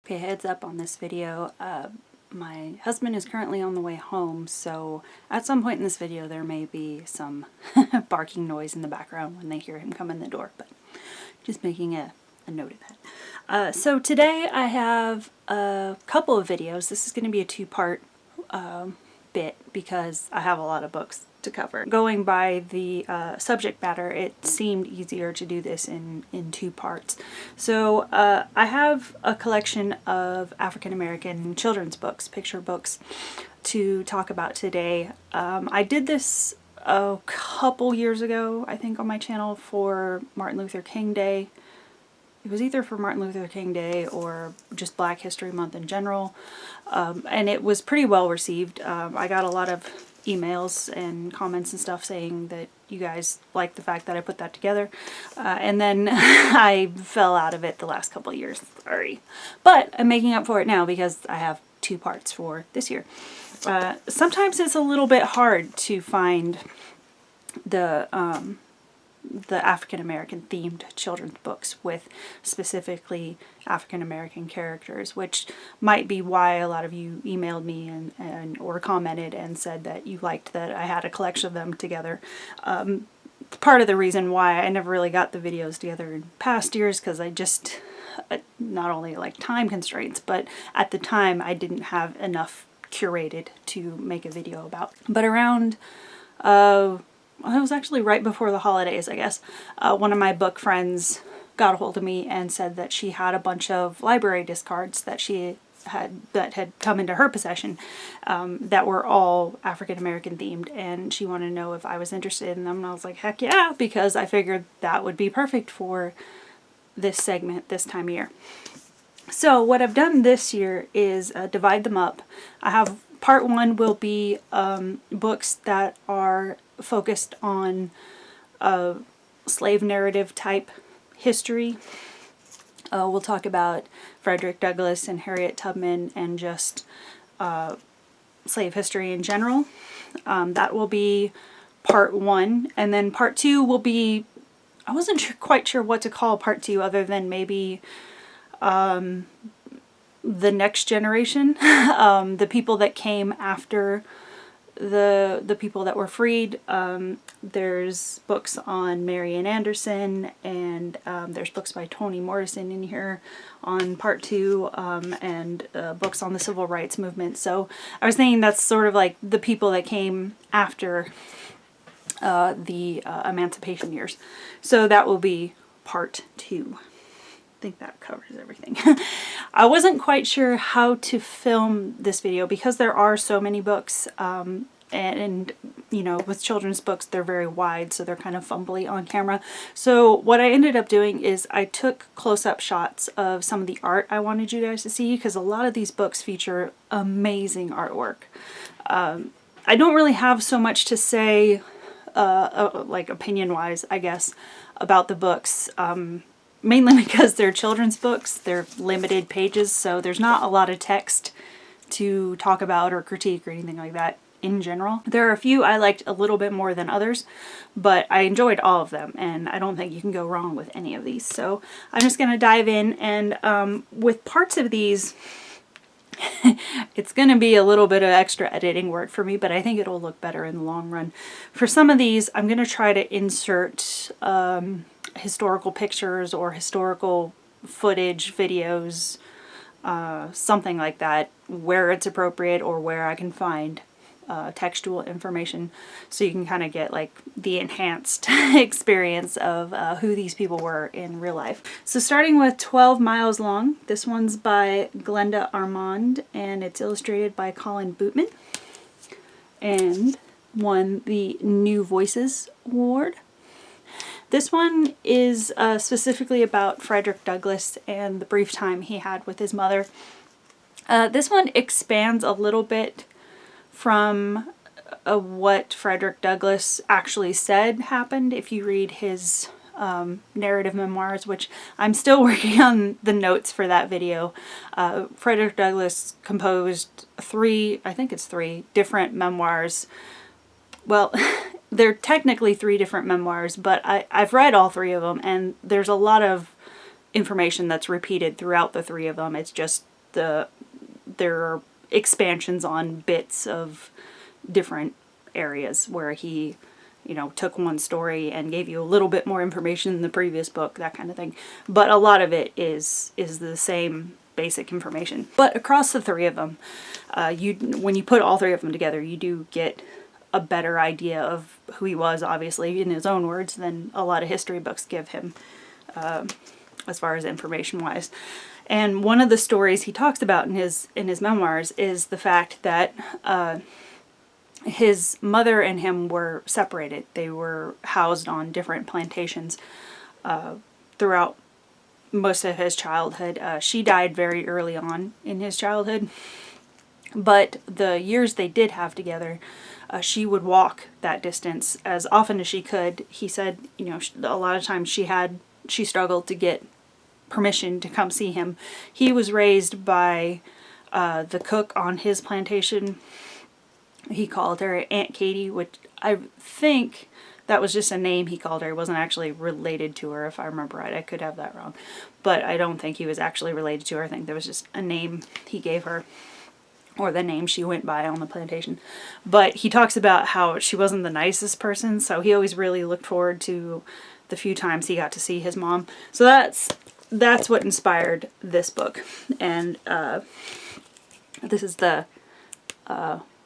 Okay, heads up on this video. My husband is currently on the way home, so at some point in this video there may be some barking noise in the background when they hear him come in the door, but just making a note of that. So today I have a couple of videos. This is going to be a two-part bit because I have a lot of books to cover. Going by the subject matter, it seemed easier to do this in two parts. So I have a collection of African American children's books, picture books, to talk about today. I did this a couple years ago, I think, on my channel for Martin Luther King Day. It was either for Martin Luther King Day or just Black History Month in general, and it was pretty well received. I got a lot of emails and comments and stuff saying that you guys liked the fact that I put that together, and then I fell out of it the last couple of years, sorry. But I'm making up for it now because I have two parts for this year. Sometimes it's a little bit hard to find the African American themed children's books with specifically African American characters, which might be why a lot of you emailed me and or commented and said that you liked that I had a collection of them together. Part of the reason why I never really got the videos together in past years, because I just not only like time constraints, but at the time I didn't have enough curated to make a video about. But around it was actually right before the holidays, I guess. One of my book friends got a hold of me and said that she had a bunch of library discards that had come into her possession that were all African American themed, and she wanted to know if I was interested in them. And I was like, heck yeah, because I figured that would be perfect for this segment this time of year. So what I've done this year is divide them up. I have part one will be books that are focused on slave narrative type history. We'll talk about Frederick Douglass and Harriet Tubman and just slave history in general. That will be part one, and then part two will be, I wasn't quite sure what to call part two other than maybe the next generation, the people that came after the people that were freed. There's books on Marian Anderson, and there's books by Toni Morrison in here on part two, and books on the civil rights movement. So I was thinking that's sort of like the people that came after the emancipation years. So that will be part two. I think that covers everything. I wasn't quite sure how to film this video because there are so many books, and you know, with children's books they're very wide, so they're kind of fumbly on camera. So what I ended up doing is I took close-up shots of some of the art I wanted you guys to see, because a lot of these books feature amazing artwork. I don't really have so much to say like opinion-wise, I guess, about the books. Mainly because they're children's books, they're limited pages, so there's not a lot of text to talk about or critique or anything like that in general. There are a few I liked a little bit more than others, but I enjoyed all of them, and I don't think you can go wrong with any of these. So I'm just going to dive in, and with parts of these, it's going to be a little bit of extra editing work for me, but I think it'll look better in the long run. For some of these, I'm going to try to insert historical pictures or historical footage, videos, something like that, where it's appropriate or where I can find textual information, so you can kind of get like the enhanced experience of who these people were in real life. So starting with 12 Miles Long, this one's by Glenda Armand and it's illustrated by Colin Bootman and won the New Voices Award. This one is specifically about Frederick Douglass and the brief time he had with his mother. This one expands a little bit from what Frederick Douglass actually said happened if you read his narrative memoirs, which I'm still working on the notes for that video. Frederick Douglass composed three different memoirs. Well, they're technically three different memoirs, but I've read all three of them, and there's a lot of information that's repeated throughout the three of them. It's just there are expansions on bits of different areas where he, you know, took one story and gave you a little bit more information than the previous book, that kind of thing. But a lot of it is the same basic information. But across the three of them, when you put all three of them together, you do get a better idea of who he was, obviously, in his own words, than a lot of history books give him, as far as information-wise. And one of the stories he talks about in his memoirs is the fact that his mother and him were separated. They were housed on different plantations throughout most of his childhood. She died very early on in his childhood, but the years they did have together, she would walk that distance as often as she could. He said, you know, a lot of times she struggled to get permission to come see him. He was raised by the cook on his plantation. He called her Aunt Katie, which I think that was just a name he called her. He wasn't actually related to her, if I remember right. I could have that wrong. But I don't think he was actually related to her. I think there was just a name he gave her, or the name she went by on the plantation. But he talks about how she wasn't the nicest person, so he always really looked forward to the few times he got to see his mom. So that's what inspired this book. And this is the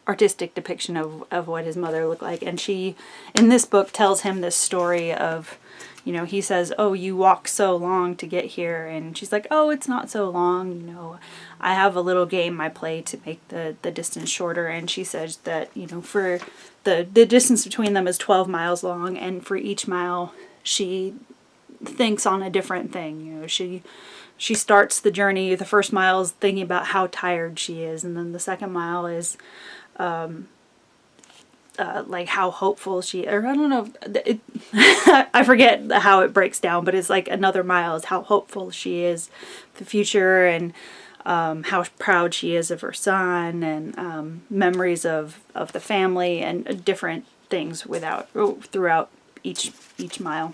artistic depiction of what his mother looked like. And she, in this book, tells him this story of, you know, he says, oh, you walk so long to get here. And she's like, oh, it's not so long. You know, I have a little game I play to make the distance shorter. And she says that, you know, for the distance between them is 12 miles long. And for each mile, she thinks on a different thing. You know, she starts the journey, the first mile is thinking about how tired she is. And then the second mile is like how hopeful she, or I don't know, I forget how it breaks down, but it's like another mile is how hopeful she is for the future, and how proud she is of her son, and memories of the family, and different things throughout each mile.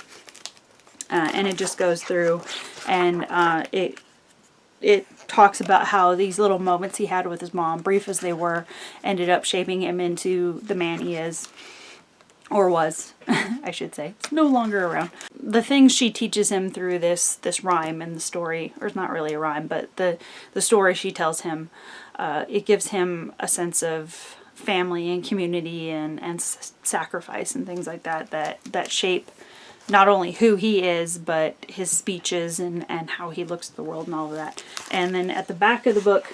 And it just goes through, and it talks about how these little moments he had with his mom, brief as they were, ended up shaping him into the man he is, or was, I should say. It's no longer around. The things she teaches him through this rhyme in the story, or it's not really a rhyme, but the story she tells him, it gives him a sense of family and community and sacrifice and things like that shape not only who he is, but his speeches and how he looks at the world and all of that. And then at the back of the book,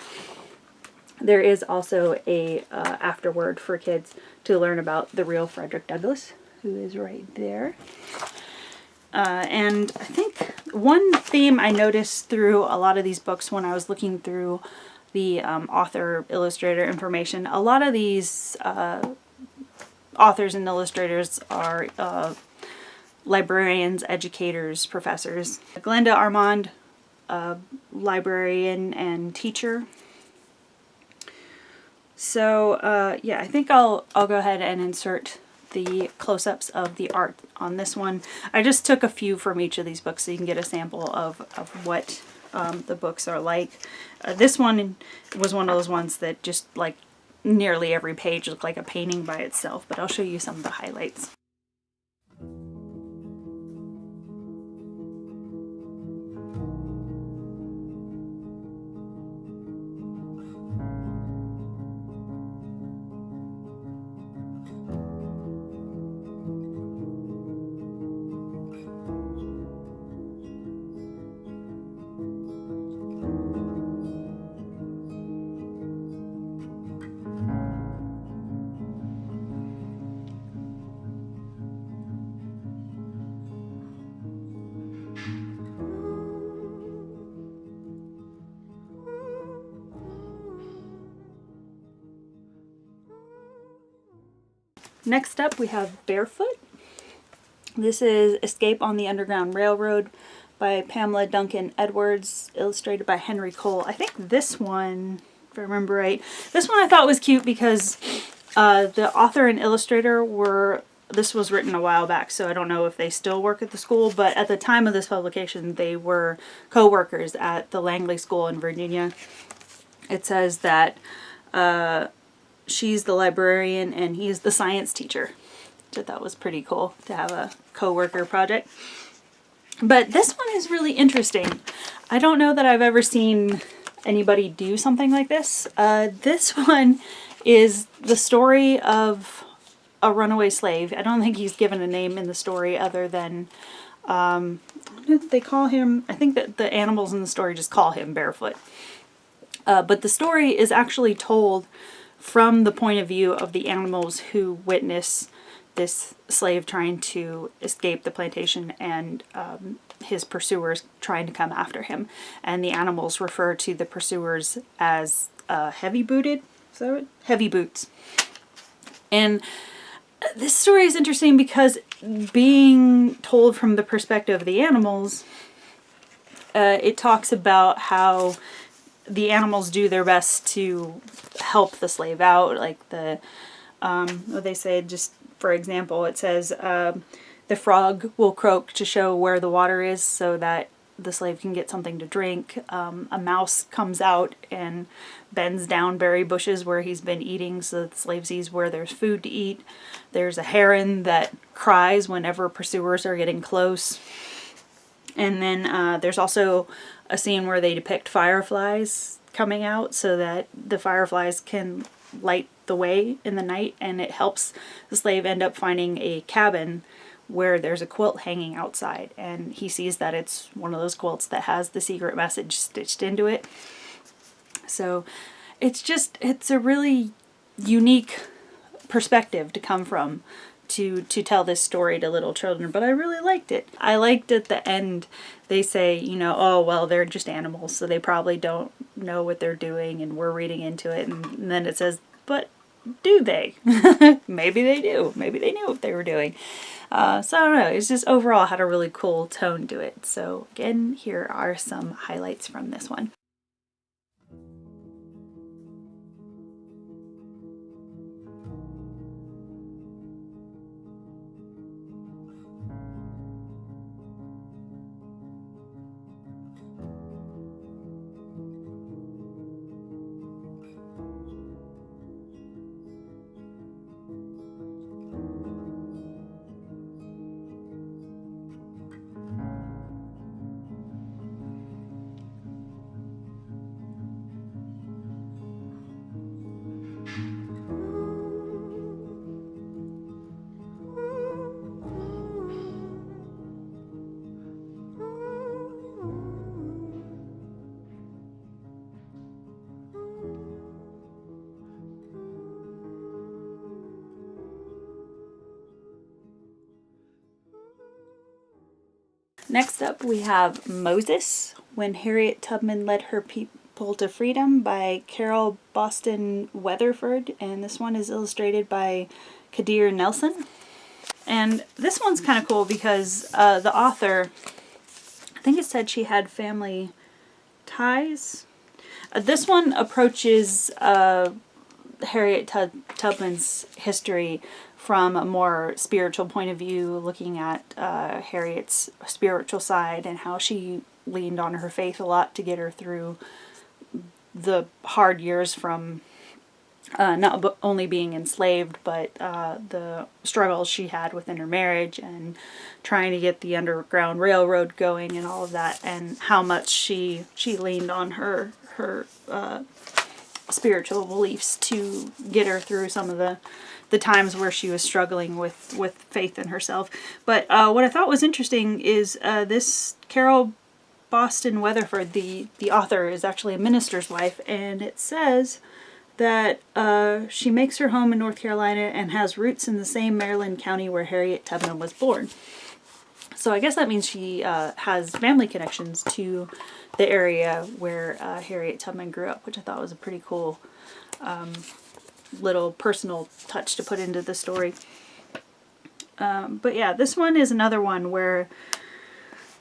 there is also a afterword for kids to learn about the real Frederick Douglass, who is right there. And I think one theme I noticed through a lot of these books when I was looking through the author illustrator information, a lot of these authors and illustrators are librarians, educators, professors. Glenda Armand, librarian and teacher. So yeah, I think I'll go ahead and insert the close-ups of the art on this one. I just took a few from each of these books so you can get a sample of what the books are like. This one was one of those ones that just like nearly every page looked like a painting by itself, but I'll show you some of the highlights. Next up we have Barefoot. This is Escape on the Underground Railroad by Pamela Duncan Edwards, illustrated by Henry Cole. I think this one, if I remember right, this one I thought was cute because the author and illustrator this was written a while back, so I don't know if they still work at the school, but at the time of this publication they were co-workers at the Langley School in Virginia. it says that she's the librarian and he's the science teacher. Which I thought was pretty cool to have a co-worker project. But this one is really interesting. I don't know that I've ever seen anybody do something like this. This one is the story of a runaway slave. I don't think he's given a name in the story other than, they call him, I think that the animals in the story just call him Barefoot. But the story is actually told from the point of view of the animals who witness this slave trying to escape the plantation and his pursuers trying to come after him. And the animals refer to the pursuers as heavy-booted. Is that right? Heavy boots. And this story is interesting because being told from the perspective of the animals, it talks about how the animals do their best to help the slave out. Like what they say, just for example, it says the frog will croak to show where the water is so that the slave can get something to drink. A mouse comes out and bends down berry bushes where he's been eating so that the slave sees where there's food to eat. There's a heron that cries whenever pursuers are getting close. And then there's also a scene where they depict fireflies coming out so that the fireflies can light the way in the night, and it helps the slave end up finding a cabin where there's a quilt hanging outside, and he sees that it's one of those quilts that has the secret message stitched into it. So it's a really unique perspective to come from to tell this story to little children, but I really liked it. I liked at the end they say, you know, oh well, they're just animals, so they probably don't know what they're doing, and we're reading into it, and then it says, but do they? Maybe they do. Maybe they knew what they were doing. So I don't know, it's just overall had a really cool tone to it. So again, here are some highlights from this one. Next up we have Moses, When Harriet Tubman Led Her People to Freedom by Carol Boston Weatherford, and this one is illustrated by Kadir Nelson. And this one's kind of cool because the author, I think it said she had family ties. This one approaches Harriet Tubman's history from a more spiritual point of view, looking at Harriet's spiritual side and how she leaned on her faith a lot to get her through the hard years from not only being enslaved, but the struggles she had within her marriage and trying to get the Underground Railroad going and all of that, and how much she leaned on her spiritual beliefs to get her through some of the times where she was struggling with faith in herself. But what I thought was interesting is this Carol Boston Weatherford, the author, is actually a minister's wife, and it says that she makes her home in North Carolina and has roots in the same Maryland county where Harriet Tubman was born. So I guess that means she has family connections to the area where Harriet Tubman grew up, which I thought was a pretty cool little personal touch to put into the story. But yeah, this one is another one where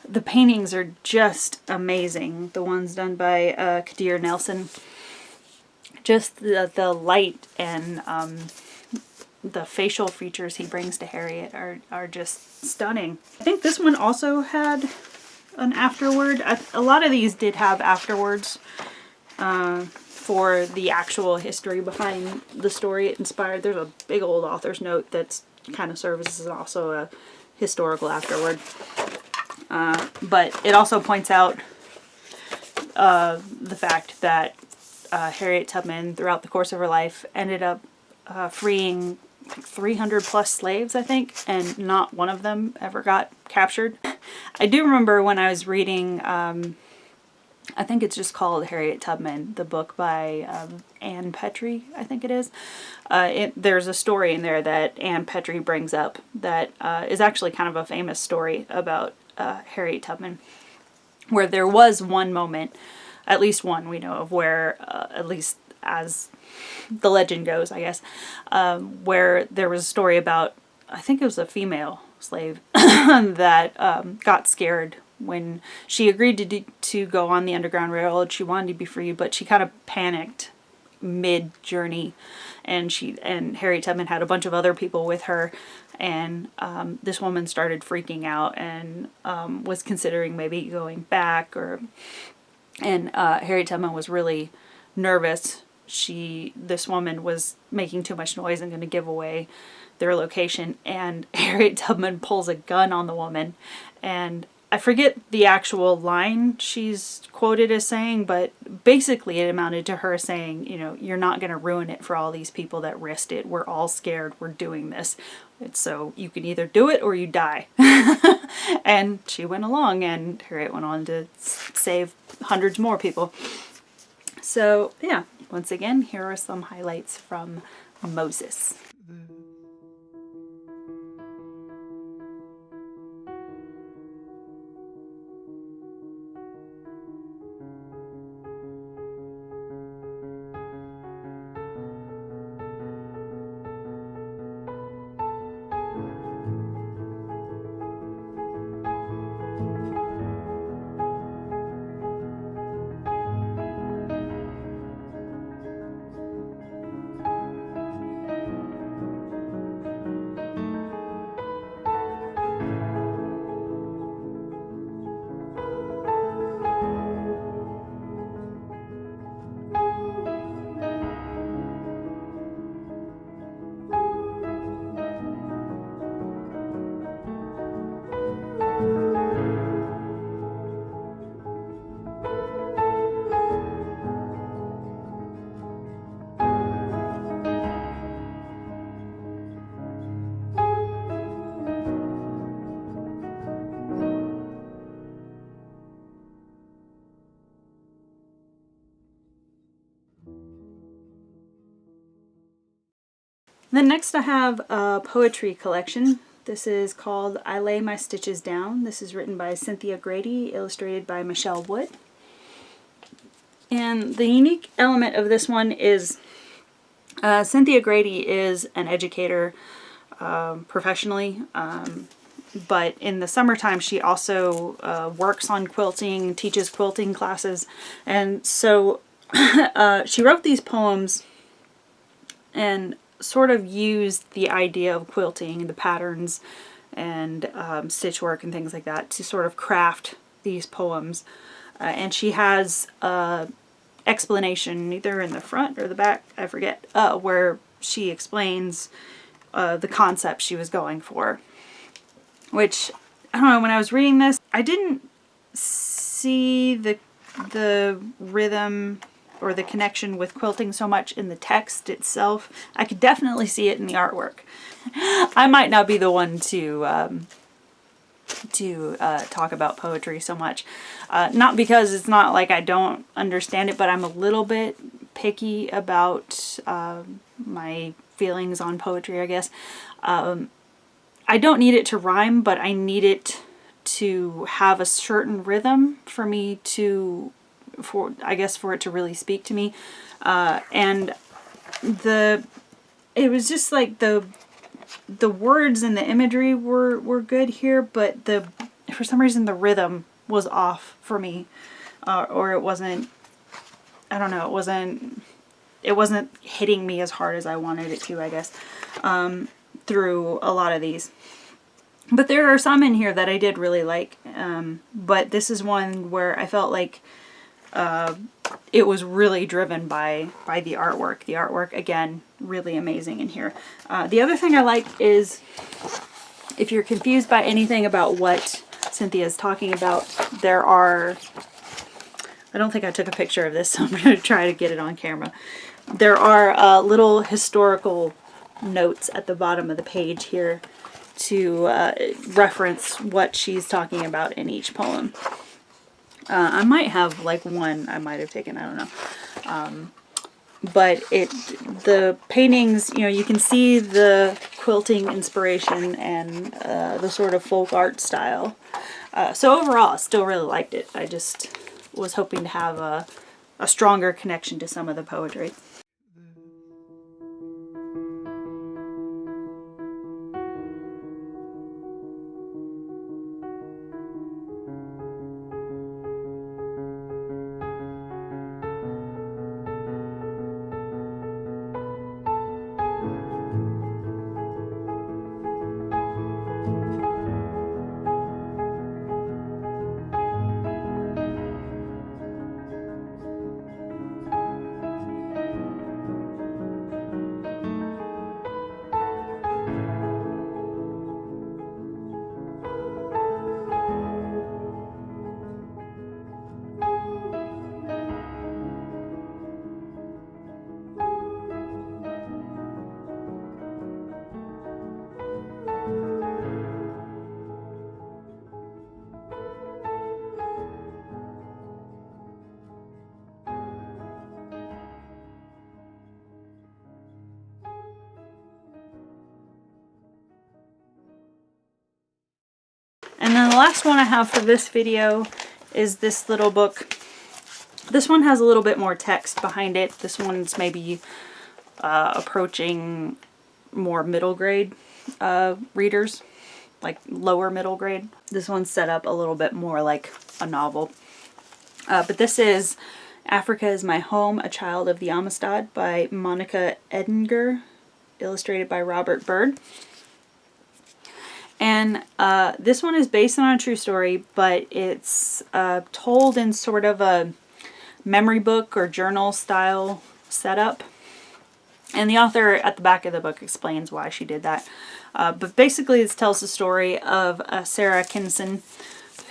the paintings are just amazing. The ones done by Kadir Nelson. Just the light and the facial features he brings to Harriet are just stunning. I think this one also had an afterword. A lot of these did have afterwards for the actual history behind the story it inspired. There's a big old author's note that's kind of serves as also a historical afterword. But it also points out the fact that Harriet Tubman, throughout the course of her life, ended up freeing like 300 plus slaves, I think, and not one of them ever got captured. I do remember when I was reading, I think it's just called Harriet Tubman, the book by Ann Petrie, I think it is. There's a story in there that Ann Petrie brings up that is actually kind of a famous story about Harriet Tubman, where there was one moment, at least one we know of, where, at least as the legend goes, I guess, where there was a story about, I think it was a female slave that got scared when she agreed to go on the Underground Railroad. She wanted to be free, but she kind of panicked mid-journey, and Harriet Tubman had a bunch of other people with her, and this woman started freaking out and was considering maybe going back, and Harriet Tubman was really nervous. This woman was making too much noise and going to give away their location, and Harriet Tubman pulls a gun on the woman, and I forget the actual line she's quoted as saying, but basically it amounted to her saying, you know, you're not going to ruin it for all these people that risked it. We're all scared. We're doing this. So you can either do it or you die. And she went along, and Harriet went on to save hundreds more people. So yeah, once again, here are some highlights from Moses. Then next I have a poetry collection. This is called I Lay My Stitches Down. This is written by Cynthia Grady, illustrated by Michelle Wood. And the unique element of this one is Cynthia Grady is an educator professionally, but in the summertime she also works on quilting, teaches quilting classes, and so she wrote these poems and sort of used the idea of quilting, the patterns and stitch work and things like that to sort of craft these poems. And she has a explanation either in the front or the back, I forget, where she explains the concept she was going for. Which, I don't know, when I was reading this, I didn't see the rhythm or the connection with quilting so much in the text itself. I could definitely see it in the artwork. I might not be the one to talk about poetry so much. Not because it's not like I don't understand it, but I'm a little bit picky about my feelings on poetry, I guess. I don't need it to rhyme, but I need it to have a certain rhythm for me to, for it to really speak to me. And it was just like the words and the imagery were good here, but for some reason the rhythm was off for me, or it wasn't, I don't know, it wasn't hitting me as hard as I wanted it to, I guess, through a lot of these. But there are some in here that I did really like, but this is one where I felt like it was really driven by the artwork. The artwork, again, really amazing in here. The other thing I like is, if you're confused by anything about what Cynthia is talking about, there are, I don't think I took a picture of this, so I'm going to try to get it on camera. There are little historical notes at the bottom of the page here to reference what she's talking about in each poem. I might have like one I might have taken, I don't know. But the paintings, you know, you can see the quilting inspiration and the sort of folk art style. So overall, I still really liked it. I just was hoping to have a stronger connection to some of the poetry. And then the last one I have for this video is this little book. This one has a little bit more text behind it. This one's maybe approaching more middle grade readers, like lower middle grade. This one's set up a little bit more like a novel. But this is Africa is My Home, A Child of the Amistad by Monica Edinger, illustrated by Robert Bird. And this one is based on a true story, but it's told in sort of a memory book or journal style setup. And the author at the back of the book explains why she did that. But basically this tells the story of Sarah Kinson,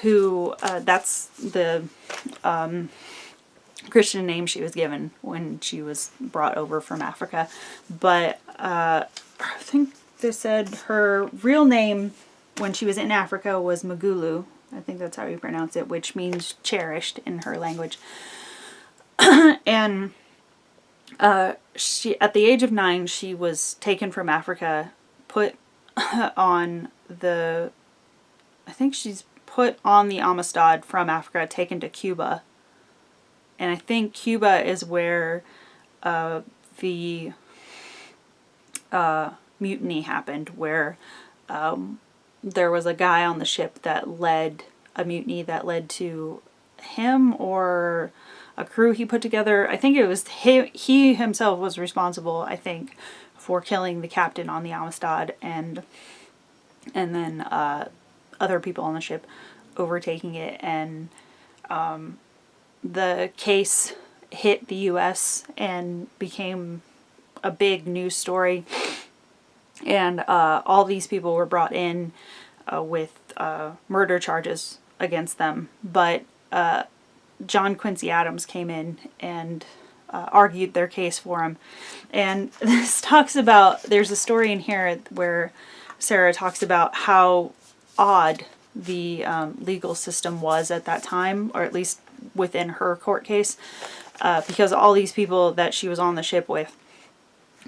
who that's the Christian name she was given when she was brought over from Africa. But I think they said her real name when she was in Africa was Magulu. I think that's how you pronounce it, which means cherished in her language. And she, at the age of 9, she was taken from Africa, put on the, I think she's put on the Amistad from Africa, taken to Cuba. And I think Cuba is where the mutiny happened, where there was a guy on the ship that led a mutiny that led to him or a crew he put together. I think it was he himself was responsible, I think, for killing the captain on the Amistad, and then other people on the ship overtaking it. And the case hit the US and became a big news story. And all these people were brought in with murder charges against them. But John Quincy Adams came in and argued their case for him. And this talks about, there's a story in here where Sarah talks about how odd the legal system was at that time, or at least within her court case, because all these people that she was on the ship with,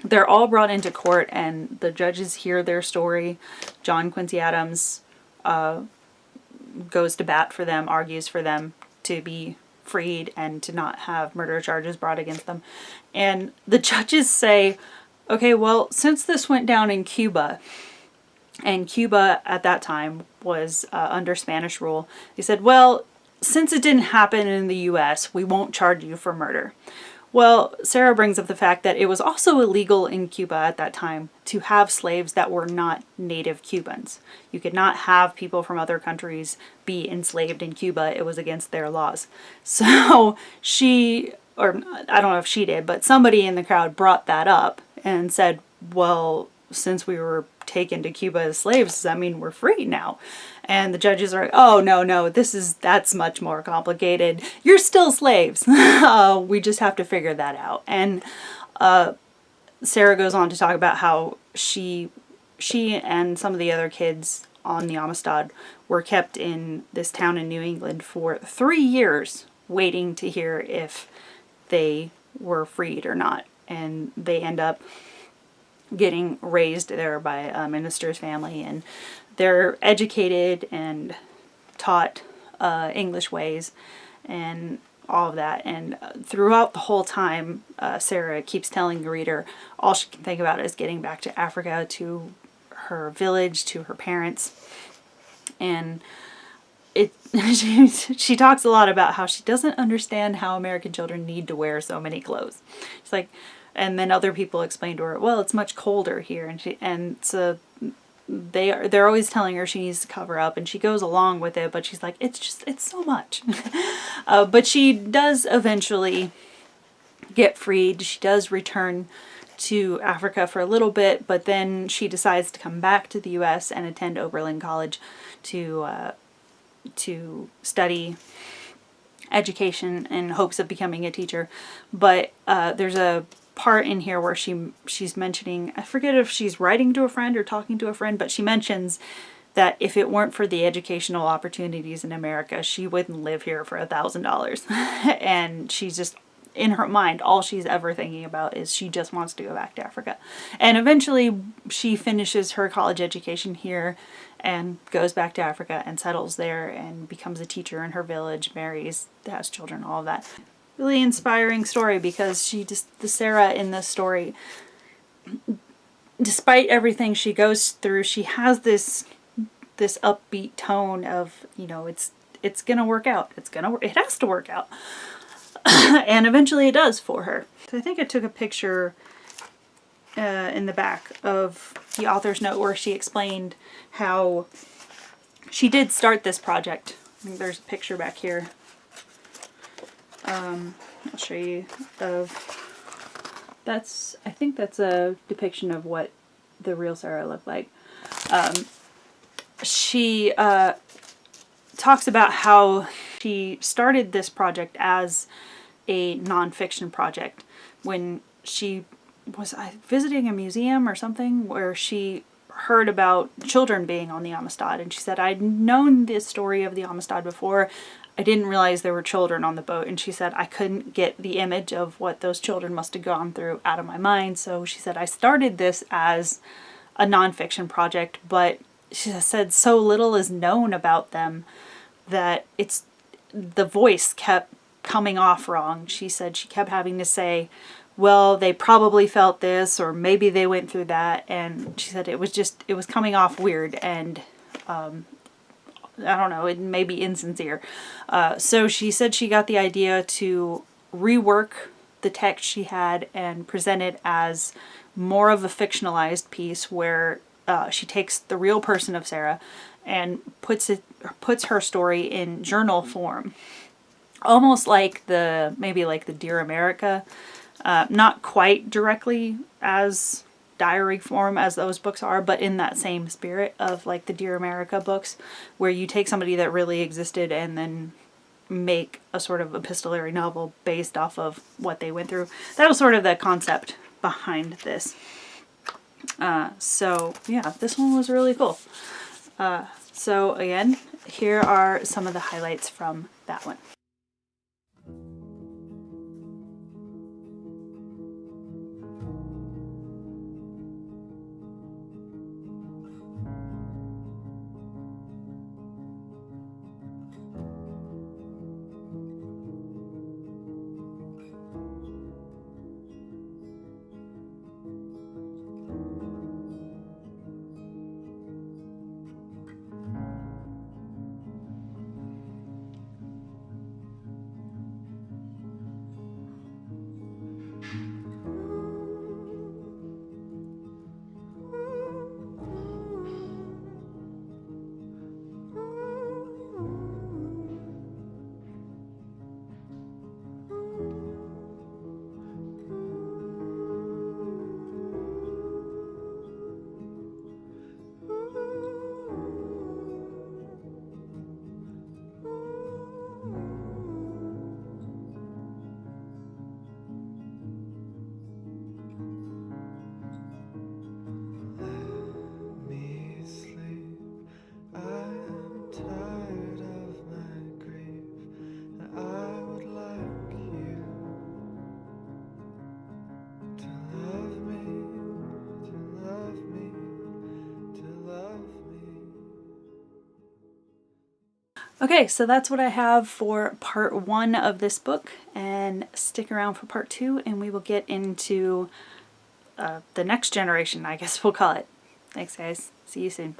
they're all brought into court and the judges hear their story. John Quincy Adams goes to bat for them, argues for them to be freed and to not have murder charges brought against them. And the judges say, okay, well, since this went down in Cuba, and Cuba at that time was under Spanish rule, they said, well, since it didn't happen in the US, we won't charge you for murder. Well, Sarah brings up the fact that it was also illegal in Cuba at that time to have slaves that were not native Cubans. You could not have people from other countries be enslaved in Cuba. It was against their laws. So she, or I don't know if she did, but somebody in the crowd brought that up and said, well, since we were taken to Cuba as slaves, does that mean we're free now? And the judges are like, oh, no, that's much more complicated. You're still slaves. We just have to figure that out. And Sarah goes on to talk about how she and some of the other kids on the Amistad were kept in this town in New England for 3 years waiting to hear if they were freed or not. And they end up getting raised there by a minister's family, and they're educated and taught English ways and all of that. And throughout the whole time, Sarah keeps telling the reader all she can think about is getting back to Africa, to her village, to her parents. And she talks a lot about how she doesn't understand how American children need to wear so many clothes. It's like, and then other people explain to her, well, it's much colder here, and so they're always telling her she needs to cover up, and she goes along with it, but she's like, it's so much. But she does eventually get freed. She does return to Africa for a little bit, but then she decides to come back to the U.S. and attend Oberlin College to study education in hopes of becoming a teacher. But there's a part in here where she's mentioning, I forget if she's writing to a friend or talking to a friend, but she mentions that if it weren't for the educational opportunities in America, she wouldn't live here for $1,000. And she's just, in her mind, all she's ever thinking about is she just wants to go back to Africa. And eventually she finishes her college education here and goes back to Africa and settles there and becomes a teacher in her village, marries, has children, all of that. Really inspiring story, because the Sarah in this story, despite everything she goes through, she has this upbeat tone of, it's gonna work out. It has to work out. And eventually it does for her. So I think I took a picture in the back of the author's note where she explained how she did start this project. I think there's a picture back here. I'll show you I think that's a depiction of what the real Sarah looked like. She talks about how she started this project as a nonfiction project when she was visiting a museum or something where she heard about children being on the Amistad, and she said, I'd known this story of the Amistad before. I didn't realize there were children on the boat. And she said, I couldn't get the image of what those children must have gone through out of my mind. So she said, I started this as a nonfiction project, but she said so little is known about them that the voice kept coming off wrong. She said she kept having to say, well, they probably felt this, or maybe they went through that. And she said it was coming off weird, and I don't know, it may be insincere. So she said she got the idea to rework the text she had and present it as more of a fictionalized piece where she takes the real person of Sarah and puts her story in journal form. Almost like maybe like the Dear America, not quite directly as diary form as those books are, but in that same spirit of like the Dear America books, where you take somebody that really existed and then make a sort of epistolary novel based off of what they went through. That was sort of the concept behind this. So yeah, this one was really cool. So again, here are some of the highlights from that one. Okay, so that's what I have for part 1 of this book, and stick around for part 2 and we will get into the next generation, I guess we'll call it. Thanks guys, see you soon.